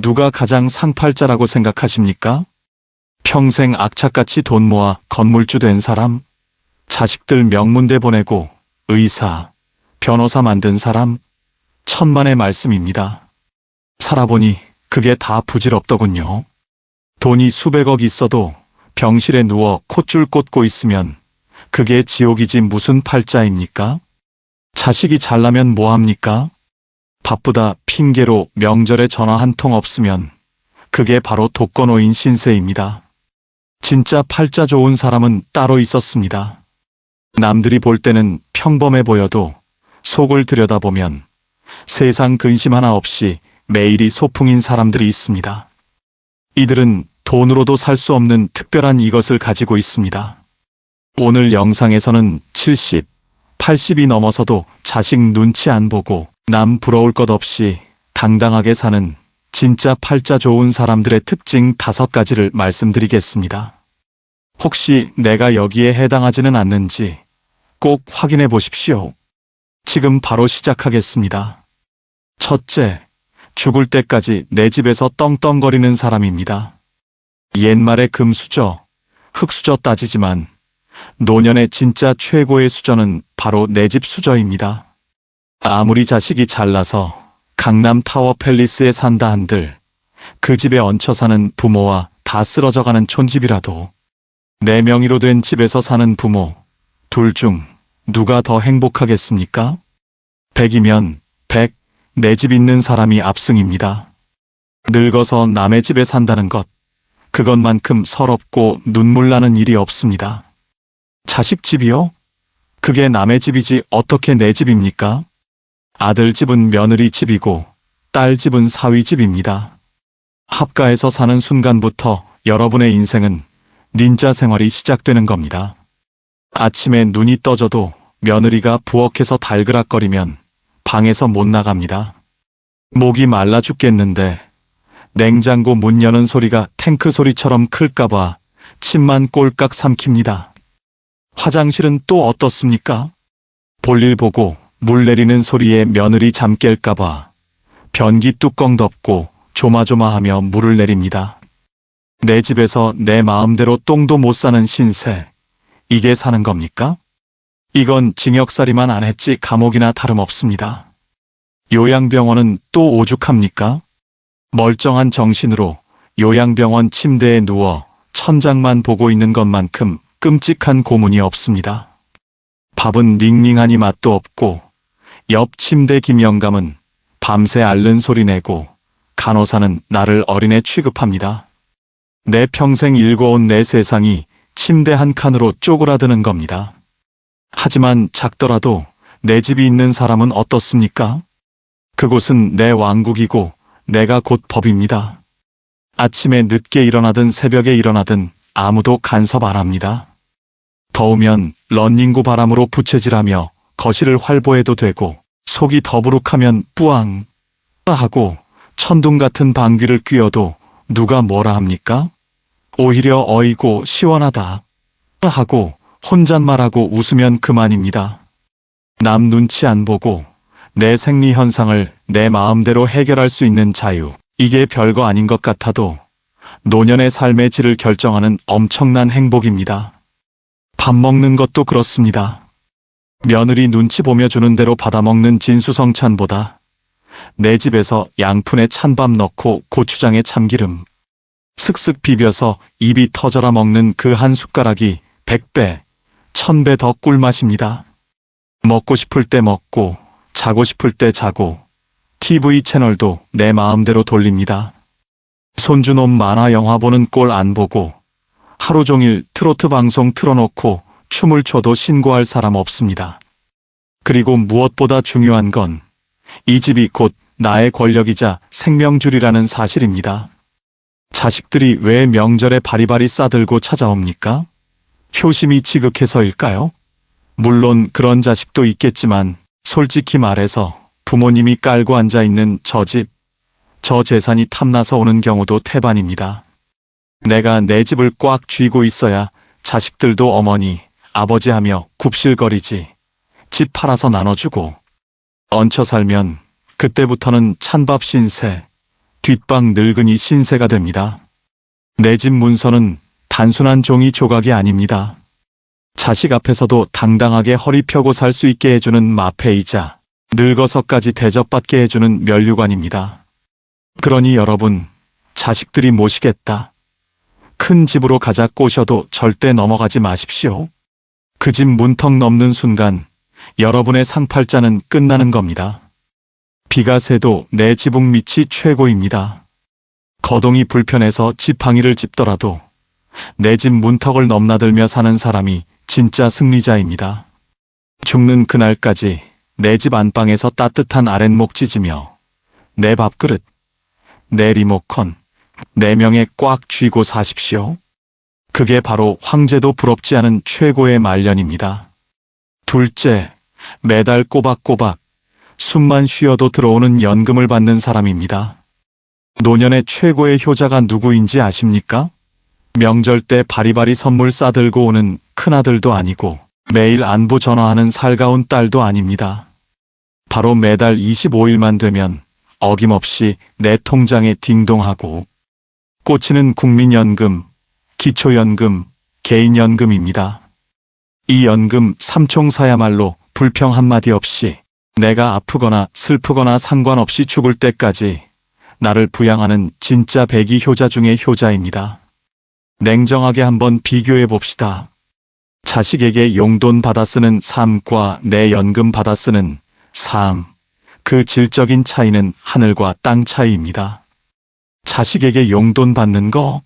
누가 가장 상팔자라고 생각하십니까? 평생 악착같이 돈 모아 건물주 된 사람? 자식들 명문대 보내고 의사, 변호사 만든 사람? 천만의 말씀입니다. 살아보니 그게 다 부질없더군요. 돈이 수백억 있어도 병실에 누워 콧줄 꽂고 있으면 그게 지옥이지 무슨 팔자입니까? 자식이 잘나면 뭐합니까? 바쁘다 핑계로 명절에 전화 한 통 없으면 그게 바로 독거노인 신세입니다. 진짜 팔자 좋은 사람은 따로 있었습니다. 남들이 볼 때는 평범해 보여도 속을 들여다보면 세상 근심 하나 없이 매일이 소풍인 사람들이 있습니다. 이들은 돈으로도 살 수 없는 특별한 이것을 가지고 있습니다. 오늘 영상에서는 70, 80이 넘어서도 자식 눈치 안 보고 남 부러울 것 없이 당당하게 사는 진짜 팔자 좋은 사람들의 특징 5가지를 말씀드리겠습니다. 혹시 내가 여기에 해당하지는 않는지 꼭 확인해 보십시오. 지금 바로 시작하겠습니다. 첫째, 죽을 때까지 내 집에서 떵떵거리는 사람입니다. 옛말에 금수저, 흙수저 따지지만 노년의 진짜 최고의 수저는 바로 내 집 수저입니다. 아무리 자식이 잘나서 강남 타워 팰리스에 산다 한들 그 집에 얹혀 사는 부모와 다 쓰러져가는 촌집이라도 내 명의로 된 집에서 사는 부모, 둘 중 누가 더 행복하겠습니까? 100이면 100, 내 집 있는 사람이 압승입니다. 늙어서 남의 집에 산다는 것, 그것만큼 서럽고 눈물 나는 일이 없습니다. 자식 집이요? 그게 남의 집이지 어떻게 내 집입니까? 아들 집은 며느리 집이고 딸 집은 사위 집입니다. 합가해서 사는 순간부터 여러분의 인생은 닌자 생활이 시작되는 겁니다. 아침에 눈이 떠져도 며느리가 부엌에서 달그락거리면 방에서 못 나갑니다. 목이 말라 죽겠는데 냉장고 문 여는 소리가 탱크 소리처럼 클까봐 침만 꼴깍 삼킵니다. 화장실은 또 어떻습니까? 볼일 보고 물 내리는 소리에 며느리 잠 깰까봐 변기 뚜껑 덮고 조마조마하며 물을 내립니다. 내 집에서 내 마음대로 똥도 못 싸는 신세, 이게 사는 겁니까? 이건 징역살이만 안 했지 감옥이나 다름없습니다. 요양병원은 또 오죽합니까? 멀쩡한 정신으로 요양병원 침대에 누워 천장만 보고 있는 것만큼 끔찍한 고문이 없습니다. 밥은 닝닝하니 맛도 없고 옆 침대 김영감은 밤새 앓는 소리 내고 간호사는 나를 어린애 취급합니다. 내 평생 일궈온 내 세상이 침대 한 칸으로 쪼그라드는 겁니다. 하지만 작더라도 내 집이 있는 사람은 어떻습니까? 그곳은 내 왕국이고 내가 곧 법입니다. 아침에 늦게 일어나든 새벽에 일어나든 아무도 간섭 안 합니다. 더우면 런닝구 바람으로 부채질하며 거실을 활보해도 되고 속이 더부룩하면 뿌앙 하고 천둥 같은 방귀를 뀌어도 누가 뭐라 합니까? 오히려 어이고 시원하다 하고 혼잣말하고 웃으면 그만입니다. 남 눈치 안 보고 내 생리 현상을 내 마음대로 해결할 수 있는 자유, 이게 별거 아닌 것 같아도 노년의 삶의 질을 결정하는 엄청난 행복입니다. 밥 먹는 것도 그렇습니다. 며느리 눈치 보며 주는 대로 받아먹는 진수성찬보다 내 집에서 양푼에 찬밥 넣고 고추장에 참기름 슥슥 비벼서 입이 터져라 먹는 그 한 숟가락이 100배, 1000배 더 꿀맛입니다. 먹고 싶을 때 먹고 자고 싶을 때 자고 TV 채널도 내 마음대로 돌립니다. 손주놈 만화 영화 보는 꼴 안 보고 하루 종일 트로트 방송 틀어놓고 춤을 춰도 신고할 사람 없습니다. 그리고 무엇보다 중요한 건 이 집이 곧 나의 권력이자 생명줄이라는 사실입니다. 자식들이 왜 명절에 바리바리 싸들고 찾아옵니까? 효심이 지극해서일까요? 물론 그런 자식도 있겠지만 솔직히 말해서 부모님이 깔고 앉아있는 저 집, 저 재산이 탐나서 오는 경우도 태반입니다. 내가 내 집을 꽉 쥐고 있어야 자식들도 어머니, 아버지 하며 굽실거리지. 집 팔아서 나눠주고 얹혀 살면 그때부터는 찬밥 신세, 뒷방 늙은이 신세가 됩니다. 내 집 문서는 단순한 종이 조각이 아닙니다. 자식 앞에서도 당당하게 허리 펴고 살 수 있게 해주는 마패이자 늙어서까지 대접받게 해주는 면류관입니다. 그러니 여러분, 자식들이 모시겠다, 큰 집으로 가자 꼬셔도 절대 넘어가지 마십시오. 그 집 문턱 넘는 순간 여러분의 상팔자는 끝나는 겁니다. 비가 새도 내 지붕 밑이 최고입니다. 거동이 불편해서 지팡이를 짚더라도 내 집 문턱을 넘나들며 사는 사람이 진짜 승리자입니다. 죽는 그날까지 내 집 안방에서 따뜻한 아랫목 찢으며 내 밥그릇, 내 리모컨, 내 명에 꽉 쥐고 사십시오. 그게 바로 황제도 부럽지 않은 최고의 말년입니다. 둘째, 매달 꼬박꼬박 숨만 쉬어도 들어오는 연금을 받는 사람입니다. 노년의 최고의 효자가 누구인지 아십니까? 명절 때 바리바리 선물 싸들고 오는 큰아들도 아니고 매일 안부 전화하는 살가운 딸도 아닙니다. 바로 매달 25일만 되면 어김없이 내 통장에 딩동하고 꽂히는 국민연금, 기초연금, 개인연금입니다. 이 연금 삼총사야말로 불평 한마디 없이 내가 아프거나 슬프거나 상관없이 죽을 때까지 나를 부양하는 진짜 백이 효자 중의 효자입니다. 냉정하게 한번 비교해 봅시다. 자식에게 용돈 받아 쓰는 삶과 내 연금 받아 쓰는 삶, 그 질적인 차이는 하늘과 땅 차이입니다. 자식에게 용돈 받는 거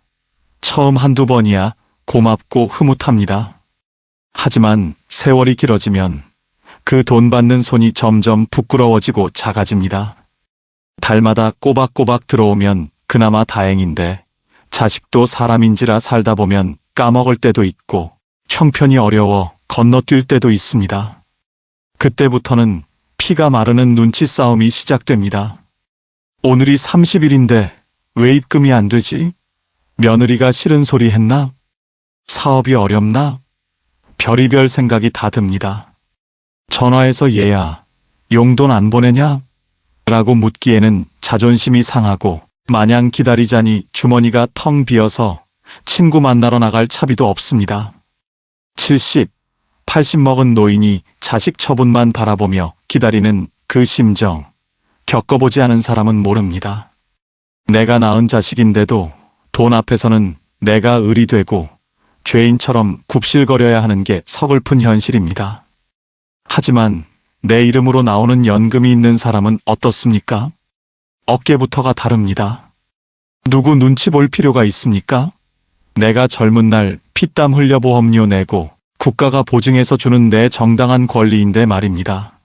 처음 한두 번이야 고맙고 흐뭇합니다. 하지만 세월이 길어지면 그 돈 받는 손이 점점 부끄러워지고 작아집니다. 달마다 꼬박꼬박 들어오면 그나마 다행인데 자식도 사람인지라 살다 보면 까먹을 때도 있고 형편이 어려워 건너뛸 때도 있습니다. 그때부터는 피가 마르는 눈치 싸움이 시작됩니다. 오늘이 30일인데 왜 입금이 안 되지? 며느리가 싫은 소리 했나? 사업이 어렵나? 별의별 생각이 다 듭니다. 전화해서 얘야, 용돈 안 보내냐? 라고 묻기에는 자존심이 상하고 마냥 기다리자니 주머니가 텅 비어서 친구 만나러 나갈 차비도 없습니다. 70, 80 먹은 노인이 자식 처분만 바라보며 기다리는 그 심정, 겪어보지 않은 사람은 모릅니다. 내가 낳은 자식인데도 돈 앞에서는 내가 을이 되고 죄인처럼 굽실거려야 하는 게 서글픈 현실입니다. 하지만 내 이름으로 나오는 연금이 있는 사람은 어떻습니까? 어깨부터가 다릅니다. 누구 눈치 볼 필요가 있습니까? 내가 젊은 날 피땀 흘려 보험료 내고 국가가 보증해서 주는 내 정당한 권리인데 말입니다.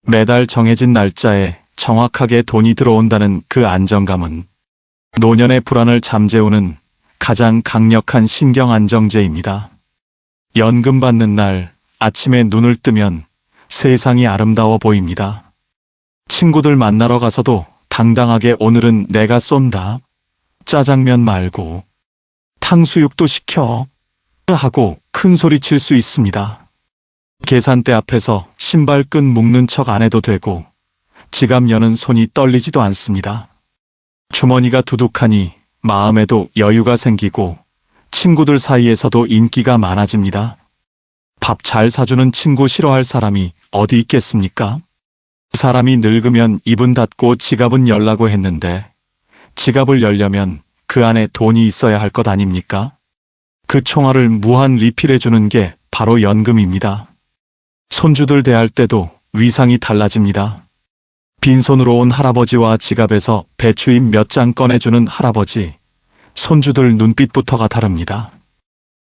매달 정해진 날짜에 정확하게 돈이 들어온다는 그 안정감은 노년의 불안을 잠재우는 가장 강력한 신경안정제입니다. 연금 받는 날 아침에 눈을 뜨면 세상이 아름다워 보입니다. 친구들 만나러 가서도 당당하게 오늘은 내가 쏜다, 짜장면 말고 탕수육도 시켜 하고 큰 소리 칠 수 있습니다. 계산대 앞에서 신발끈 묶는 척 안 해도 되고 지갑 여는 손이 떨리지도 않습니다. 주머니가 두둑하니 마음에도 여유가 생기고 친구들 사이에서도 인기가 많아집니다. 밥 잘 사주는 친구 싫어할 사람이 어디 있겠습니까? 사람이 늙으면 입은 닫고 지갑은 열라고 했는데 지갑을 열려면 그 안에 돈이 있어야 할 것 아닙니까? 그 총알을 무한 리필해주는 게 바로 연금입니다. 손주들 대할 때도 위상이 달라집니다. 빈손으로 온 할아버지와 지갑에서 배추잎 몇 장 꺼내주는 할아버지, 손주들 눈빛부터가 다릅니다.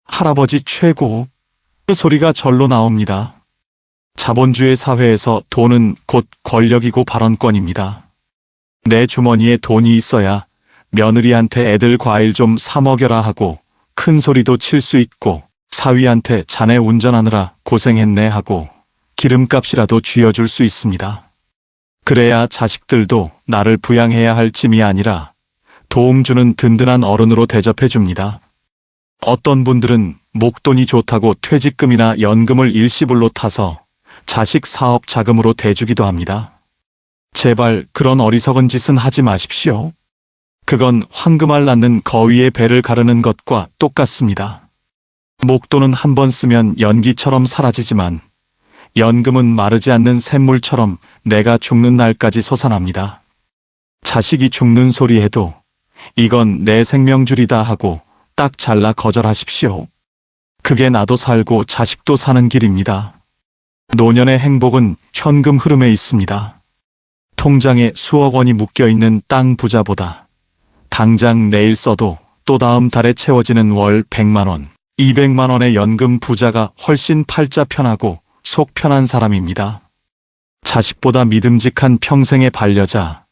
할아버지 최고, 그 소리가 절로 나옵니다. 자본주의 사회에서 돈은 곧 권력이고 발언권입니다. 내 주머니에 돈이 있어야 며느리한테 애들 과일 좀 사 먹여라 하고 큰 소리도 칠 수 있고 사위한테 자네 운전하느라 고생했네 하고 기름값이라도 쥐어줄 수 있습니다. 그래야 자식들도 나를 부양해야 할 짐이 아니라 도움 주는 든든한 어른으로 대접해 줍니다. 어떤 분들은 목돈이 좋다고 퇴직금이나 연금을 일시불로 타서 자식 사업 자금으로 대주기도 합니다. 제발 그런 어리석은 짓은 하지 마십시오. 그건 황금알 낳는 거위의 배를 가르는 것과 똑같습니다. 목돈은 한 번 쓰면 연기처럼 사라지지만 연금은 마르지 않는 샘물처럼 내가 죽는 날까지 솟아납니다. 자식이 죽는 소리 해도 이건 내 생명줄이다 하고 딱 잘라 거절하십시오. 그게 나도 살고 자식도 사는 길입니다. 노년의 행복은 현금 흐름에 있습니다. 통장에 수억 원이 묶여있는 땅 부자보다 당장 내일 써도 또 다음 달에 채워지는 월 100만 원, 200만 원의 연금 부자가 훨씬 팔자 편하고 속 편한 사람입니다. 자식보다 믿음직한 평생의 반려자,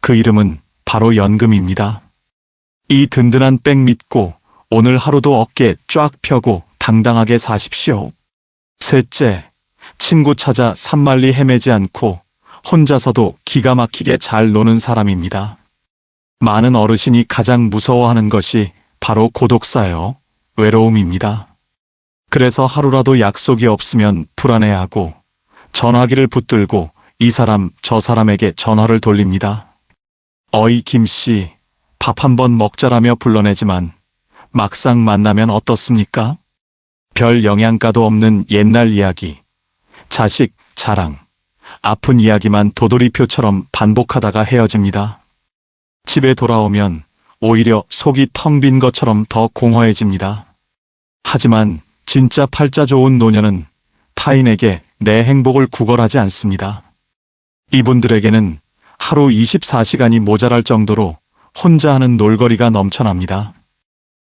그 이름은 바로 연금입니다. 이 든든한 백 믿고 오늘 하루도 어깨 쫙 펴고 당당하게 사십시오. 셋째, 친구 찾아 산만리 헤매지 않고 혼자서도 기가 막히게 잘 노는 사람입니다. 많은 어르신이 가장 무서워하는 것이 바로 고독사요, 외로움입니다. 그래서 하루라도 약속이 없으면 불안해하고 전화기를 붙들고 이 사람 저 사람에게 전화를 돌립니다. 어이 김씨, 밥 한번 먹자라며 불러내지만 막상 만나면 어떻습니까? 별 영양가도 없는 옛날 이야기, 자식, 자랑, 아픈 이야기만 도돌이표처럼 반복하다가 헤어집니다. 집에 돌아오면 오히려 속이 텅 빈 것처럼 더 공허해집니다. 하지만 진짜 팔자 좋은 노년은 타인에게 내 행복을 구걸하지 않습니다. 이분들에게는 하루 24시간이 모자랄 정도로 혼자 하는 놀거리가 넘쳐납니다.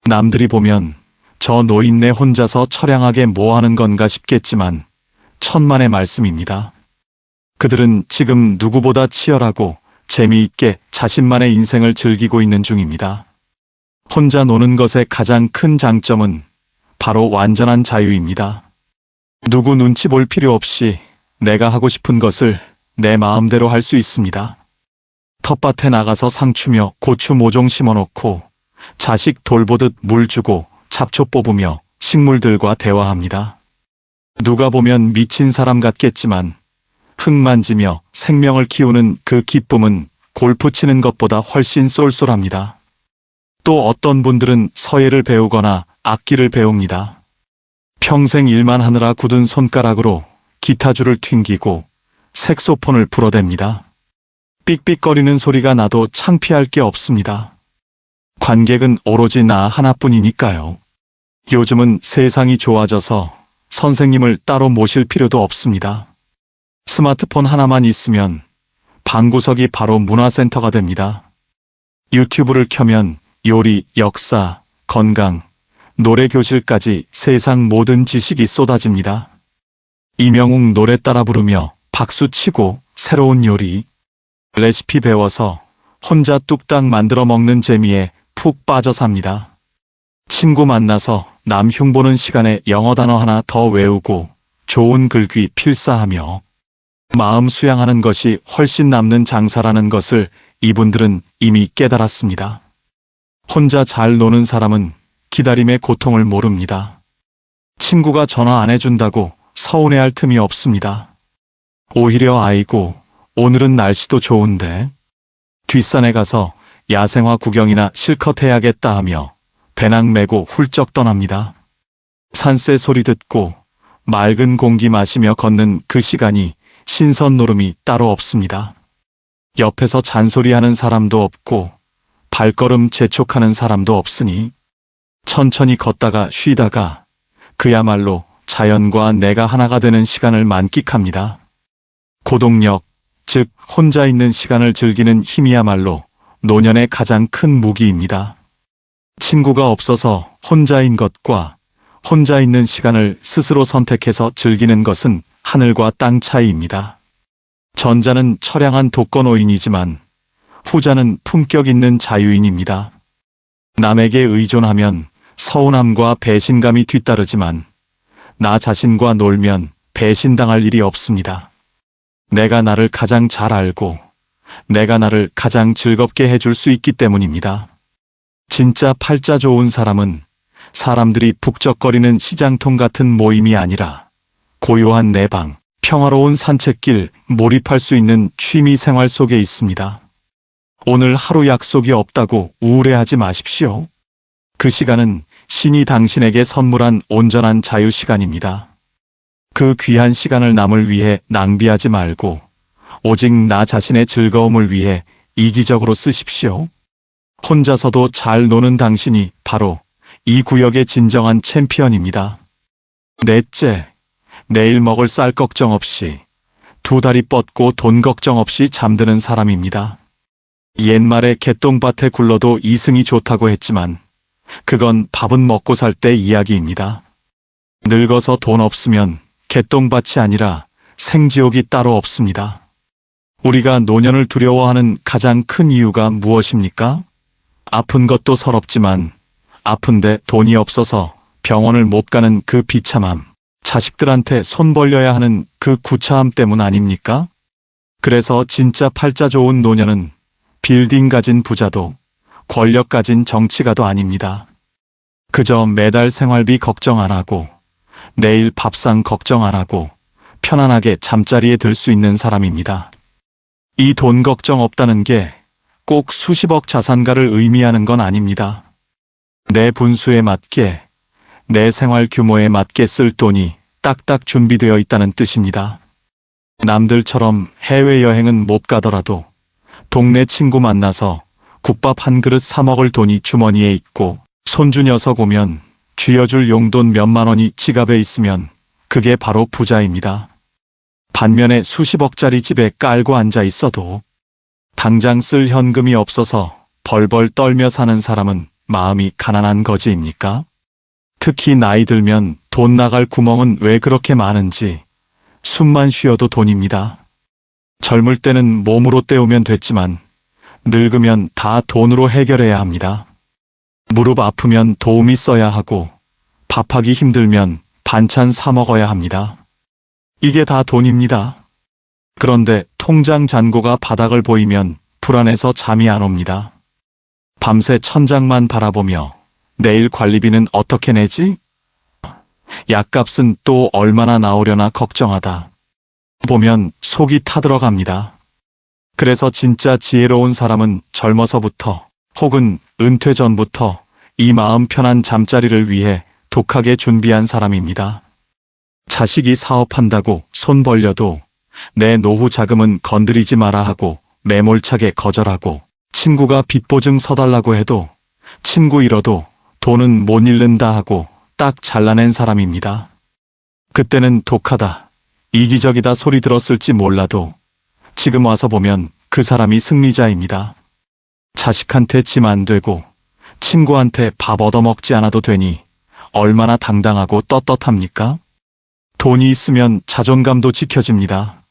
남들이 보면 저 노인네 혼자서 처량하게 뭐 하는 건가 싶겠지만 천만의 말씀입니다. 그들은 지금 누구보다 치열하고 재미있게 자신만의 인생을 즐기고 있는 중입니다. 혼자 노는 것의 가장 큰 장점은 바로 완전한 자유입니다. 누구 눈치 볼 필요 없이 내가 하고 싶은 것을 내 마음대로 할 수 있습니다. 텃밭에 나가서 상추며 고추 모종 심어놓고 자식 돌보듯 물 주고 잡초 뽑으며 식물들과 대화합니다. 누가 보면 미친 사람 같겠지만 흙 만지며 생명을 키우는 그 기쁨은 골프 치는 것보다 훨씬 쏠쏠합니다. 또 어떤 분들은 서예를 배우거나 악기를 배웁니다. 평생 일만 하느라 굳은 손가락으로 기타줄을 튕기고 색소폰을 불어댑니다. 삑삑거리는 소리가 나도 창피할 게 없습니다. 관객은 오로지 나 하나뿐이니까요. 요즘은 세상이 좋아져서 선생님을 따로 모실 필요도 없습니다. 스마트폰 하나만 있으면 방구석이 바로 문화센터가 됩니다. 유튜브를 켜면 요리, 역사, 건강, 노래 교실까지 세상 모든 지식이 쏟아집니다. 이명웅 노래 따라 부르며 박수 치고 새로운 요리, 레시피 배워서 혼자 뚝딱 만들어 먹는 재미에 푹 빠져 삽니다. 친구 만나서 남 흉보는 시간에 영어 단어 하나 더 외우고 좋은 글귀 필사하며 마음 수양하는 것이 훨씬 남는 장사라는 것을 이분들은 이미 깨달았습니다. 혼자 잘 노는 사람은 기다림의 고통을 모릅니다. 친구가 전화 안 해준다고 서운해할 틈이 없습니다. 오히려 아이고, 오늘은 날씨도 좋은데 뒷산에 가서 야생화 구경이나 실컷 해야겠다 하며 배낭 메고 훌쩍 떠납니다. 산새 소리 듣고 맑은 공기 마시며 걷는 그 시간이 신선 노름이 따로 없습니다. 옆에서 잔소리하는 사람도 없고 발걸음 재촉하는 사람도 없으니 천천히 걷다가 쉬다가 그야말로 자연과 내가 하나가 되는 시간을 만끽합니다. 고독력, 즉 혼자 있는 시간을 즐기는 힘이야말로 노년의 가장 큰 무기입니다. 친구가 없어서 혼자인 것과 혼자 있는 시간을 스스로 선택해서 즐기는 것은 하늘과 땅 차이입니다. 전자는 처량한 독거노인이지만 후자는 품격 있는 자유인입니다. 남에게 의존하면 서운함과 배신감이 뒤따르지만 나 자신과 놀면 배신당할 일이 없습니다. 내가 나를 가장 잘 알고 내가 나를 가장 즐겁게 해줄 수 있기 때문입니다. 진짜 팔자 좋은 사람은 사람들이 북적거리는 시장통 같은 모임이 아니라 고요한 내 방, 평화로운 산책길, 몰입할 수 있는 취미 생활 속에 있습니다. 오늘 하루 약속이 없다고 우울해하지 마십시오. 그 시간은 신이 당신에게 선물한 온전한 자유 시간입니다. 그 귀한 시간을 남을 위해 낭비하지 말고 오직 나 자신의 즐거움을 위해 이기적으로 쓰십시오. 혼자서도 잘 노는 당신이 바로 이 구역의 진정한 챔피언입니다. 넷째, 내일 먹을 쌀 걱정 없이 두 다리 뻗고 돈 걱정 없이 잠드는 사람입니다. 옛말에 개똥밭에 굴러도 이승이 좋다고 했지만 그건 밥은 먹고 살 때 이야기입니다. 늙어서 돈 없으면 개똥밭이 아니라 생지옥이 따로 없습니다. 우리가 노년을 두려워하는 가장 큰 이유가 무엇입니까? 아픈 것도 서럽지만 아픈데 돈이 없어서 병원을 못 가는 그 비참함, 자식들한테 손 벌려야 하는 그 구차함 때문 아닙니까? 그래서 진짜 팔자 좋은 노년은 빌딩 가진 부자도 권력 가진 정치가도 아닙니다. 그저 매달 생활비 걱정 안 하고 내일 밥상 걱정 안 하고 편안하게 잠자리에 들 수 있는 사람입니다. 이 돈 걱정 없다는 게 꼭 수십억 자산가를 의미하는 건 아닙니다. 내 분수에 맞게, 내 생활 규모에 맞게 쓸 돈이 딱딱 준비되어 있다는 뜻입니다. 남들처럼 해외여행은 못 가더라도 동네 친구 만나서 국밥 한 그릇 사 먹을 돈이 주머니에 있고 손주 녀석 오면 쥐어줄 용돈 몇만 원이 지갑에 있으면 그게 바로 부자입니다. 반면에 수십억짜리 집에 깔고 앉아 있어도 당장 쓸 현금이 없어서 벌벌 떨며 사는 사람은 마음이 가난한 거지입니까? 특히 나이 들면 돈 나갈 구멍은 왜 그렇게 많은지 숨만 쉬어도 돈입니다. 젊을 때는 몸으로 때우면 됐지만 늙으면 다 돈으로 해결해야 합니다. 무릎 아프면 도우미 써야 하고 밥하기 힘들면 반찬 사 먹어야 합니다. 이게 다 돈입니다. 그런데 통장 잔고가 바닥을 보이면 불안해서 잠이 안 옵니다. 밤새 천장만 바라보며 내일 관리비는 어떻게 내지? 약값은 또 얼마나 나오려나 걱정하다 보면 속이 타들어갑니다. 그래서 진짜 지혜로운 사람은 젊어서부터 혹은 은퇴 전부터 이 마음 편한 잠자리를 위해 독하게 준비한 사람입니다. 자식이 사업한다고 손 벌려도 내 노후 자금은 건드리지 마라 하고 매몰차게 거절하고 친구가 빚보증 서달라고 해도 친구 잃어도 돈은 못 잃는다 하고 딱 잘라낸 사람입니다. 그때는 독하다, 이기적이다 소리 들었을지 몰라도 지금 와서 보면 그 사람이 승리자입니다. 자식한테 짐 안 되고 친구한테 밥 얻어먹지 않아도 되니 얼마나 당당하고 떳떳합니까? 돈이 있으면 자존감도 지켜집니다.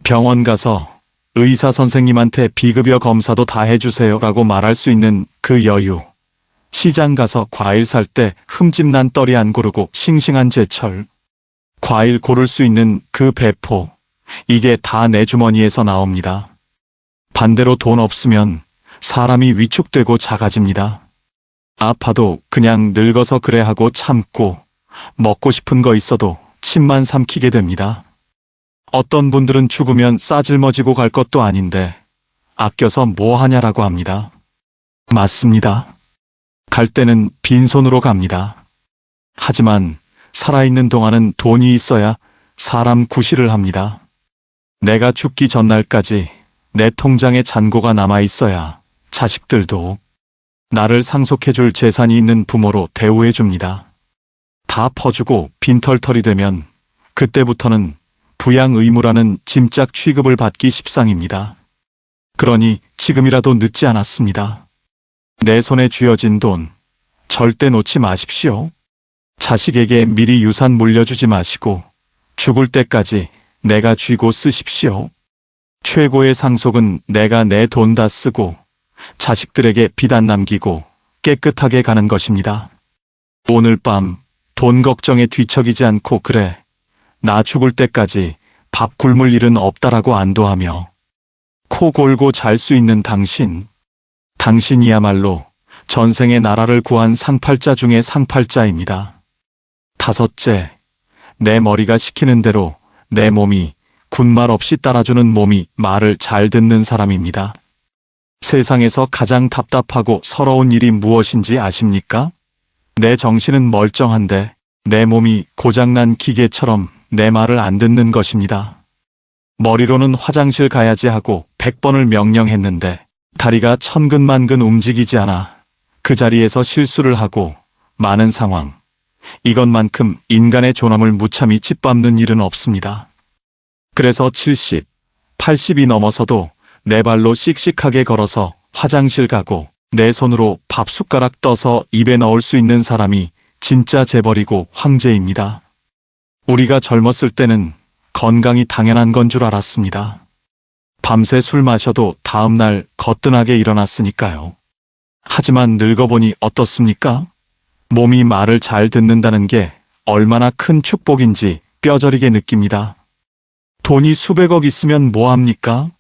병원 가서 의사 선생님한테 비급여 검사도 다 해주세요 라고 말할 수 있는 그 여유. 시장 가서 과일 살 때 흠집난 떨이 안 고르고 싱싱한 제철. 과일 고를 수 있는 그 배포. 이게 다 내 주머니에서 나옵니다. 반대로 돈 없으면 사람이 위축되고 작아집니다. 아파도 그냥 늙어서 그래 하고 참고 먹고 싶은 거 있어도 침만 삼키게 됩니다. 어떤 분들은 죽으면 싸질머지고 갈 것도 아닌데 아껴서 뭐 하냐라고 합니다. 맞습니다. 갈 때는 빈손으로 갑니다. 하지만 살아있는 동안은 돈이 있어야 사람 구실을 합니다. 내가 죽기 전날까지 내 통장에 잔고가 남아있어야 자식들도 나를 상속해줄 재산이 있는 부모로 대우해줍니다. 다 퍼주고 빈털털이 되면 그때부터는 부양 의무라는 짐짝 취급을 받기 십상입니다. 그러니 지금이라도 늦지 않았습니다. 내 손에 쥐어진 돈 절대 놓지 마십시오. 자식에게 미리 유산 물려주지 마시고 죽을 때까지 내가 쥐고 쓰십시오. 최고의 상속은 내가 내 돈 다 쓰고 자식들에게 빚 안 남기고 깨끗하게 가는 것입니다. 오늘 밤 돈 걱정에 뒤척이지 않고 그래 나 죽을 때까지 밥 굶을 일은 없다라고 안도하며 코 골고 잘 수 있는 당신. 당신이야말로 전생에 나라를 구한 상팔자 중에 상팔자입니다. 다섯째, 내 머리가 시키는 대로 내 몸이 군말 없이 따라주는 몸이 말을 잘 듣는 사람입니다. 세상에서 가장 답답하고 서러운 일이 무엇인지 아십니까? 내 정신은 멀쩡한데 내 몸이 고장난 기계처럼 내 말을 안 듣는 것입니다. 머리로는 화장실 가야지 하고 100번을 명령했는데 다리가 천근만근 움직이지 않아 그 자리에서 실수를 하고 많은 상황. 이것만큼 인간의 존엄을 무참히 짓밟는 일은 없습니다. 그래서 70, 80이 넘어서도 내 발로 씩씩하게 걸어서 화장실 가고 내 손으로 밥 숟가락 떠서 입에 넣을 수 있는 사람이 진짜 재벌이고 황제입니다. 우리가 젊었을 때는 건강이 당연한 건 줄 알았습니다. 밤새 술 마셔도 다음날 거뜬하게 일어났으니까요. 하지만 늙어보니 어떻습니까? 몸이 말을 잘 듣는다는 게 얼마나 큰 축복인지 뼈저리게 느낍니다. 돈이 수백억 있으면 뭐합니까?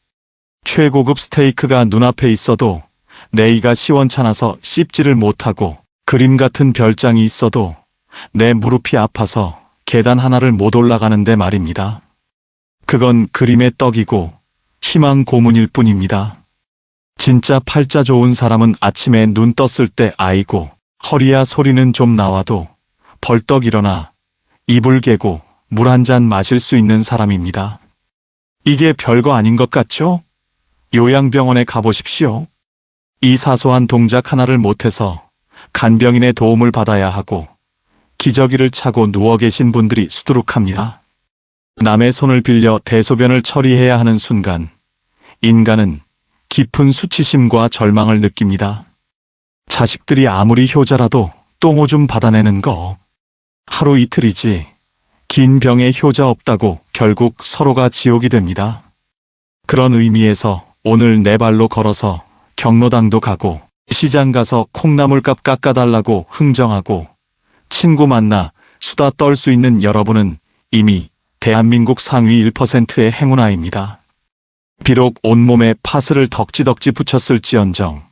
최고급 스테이크가 눈앞에 있어도 내 이가 시원찮아서 씹지를 못하고 그림 같은 별장이 있어도 내 무릎이 아파서 계단 하나를 못 올라가는데 말입니다. 그건 그림의 떡이고 희망 고문일 뿐입니다. 진짜 팔자 좋은 사람은 아침에 눈 떴을 때 아이고 허리야 소리는 좀 나와도 벌떡 일어나 이불 개고 물 한 잔 마실 수 있는 사람입니다. 이게 별거 아닌 것 같죠? 요양병원에 가보십시오. 이 사소한 동작 하나를 못해서 간병인의 도움을 받아야 하고 기저귀를 차고 누워 계신 분들이 수두룩합니다. 남의 손을 빌려 대소변을 처리해야 하는 순간 인간은 깊은 수치심과 절망을 느낍니다. 자식들이 아무리 효자라도 똥오줌 받아내는 거 하루 이틀이지 긴 병에 효자 없다고 결국 서로가 지옥이 됩니다. 그런 의미에서 오늘 내 발로 걸어서 경로당도 가고 시장 가서 콩나물값 깎아달라고 흥정하고 친구 만나 수다 떨 수 있는 여러분은 이미 대한민국 상위 1%의 행운아입니다. 비록 온몸에 파스를 덕지덕지 붙였을지언정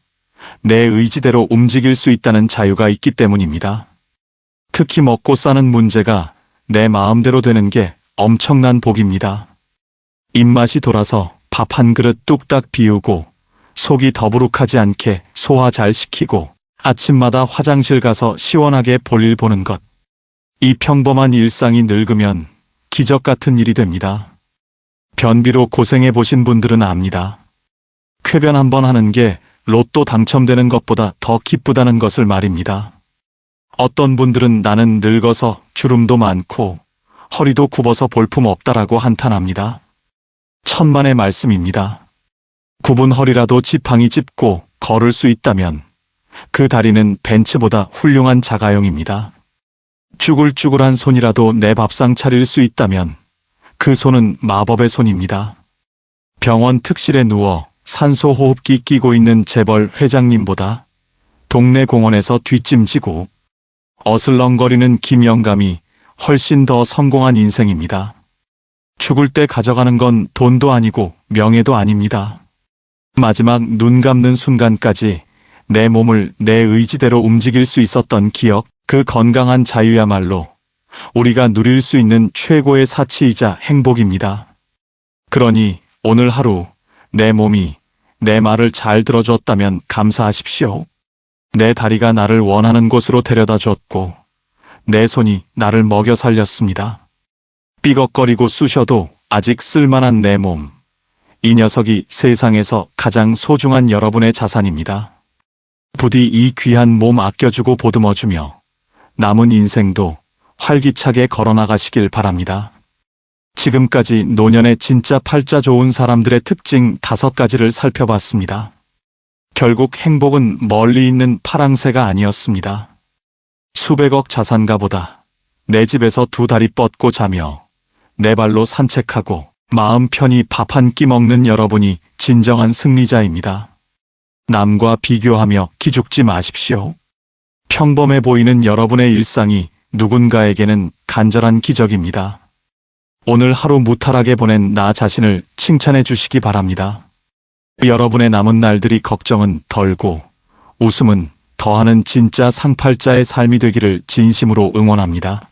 내 의지대로 움직일 수 있다는 자유가 있기 때문입니다. 특히 먹고 사는 문제가 내 마음대로 되는 게 엄청난 복입니다. 입맛이 돌아서 밥 한 그릇 뚝딱 비우고 속이 더부룩하지 않게 소화 잘 시키고 아침마다 화장실 가서 시원하게 볼일 보는 것. 이 평범한 일상이 늙으면 기적 같은 일이 됩니다. 변비로 고생해 보신 분들은 압니다. 쾌변 한번 하는 게 로또 당첨되는 것보다 더 기쁘다는 것을 말입니다. 어떤 분들은 나는 늙어서 주름도 많고 허리도 굽어서 볼품 없다라고 한탄합니다. 천만의 말씀입니다. 굽은 허리라도 지팡이 짚고 걸을 수 있다면 그 다리는 벤츠보다 훌륭한 자가용입니다. 쭈글쭈글한 손이라도 내 밥상 차릴 수 있다면 그 손은 마법의 손입니다. 병원 특실에 누워 산소 호흡기 끼고 있는 재벌 회장님보다 동네 공원에서 뒷짐지고 어슬렁거리는 김영감이 훨씬 더 성공한 인생입니다. 죽을 때 가져가는 건 돈도 아니고 명예도 아닙니다. 마지막 눈 감는 순간까지 내 몸을 내 의지대로 움직일 수 있었던 기억, 그 건강한 자유야말로 우리가 누릴 수 있는 최고의 사치이자 행복입니다. 그러니 오늘 하루 내 몸이 내 말을 잘 들어줬다면 감사하십시오. 내 다리가 나를 원하는 곳으로 데려다 줬고 내 손이 나를 먹여 살렸습니다. 삐걱거리고 쑤셔도 아직 쓸만한 내 몸. 이 녀석이 세상에서 가장 소중한 여러분의 자산입니다. 부디 이 귀한 몸 아껴주고 보듬어주며 남은 인생도 활기차게 걸어나가시길 바랍니다. 지금까지 노년의 진짜 팔자 좋은 사람들의 특징 5가지를 살펴봤습니다. 결국 행복은 멀리 있는 파랑새가 아니었습니다. 수백억 자산가보다 내 집에서 2다리 뻗고 자며 내 발로 산책하고 마음 편히 밥 한 끼 먹는 여러분이 진정한 승리자입니다. 남과 비교하며 기죽지 마십시오. 평범해 보이는 여러분의 일상이 누군가에게는 간절한 기적입니다. 오늘 하루 무탈하게 보낸 나 자신을 칭찬해 주시기 바랍니다. 여러분의 남은 날들이 걱정은 덜고 웃음은 더하는 진짜 상팔자의 삶이 되기를 진심으로 응원합니다.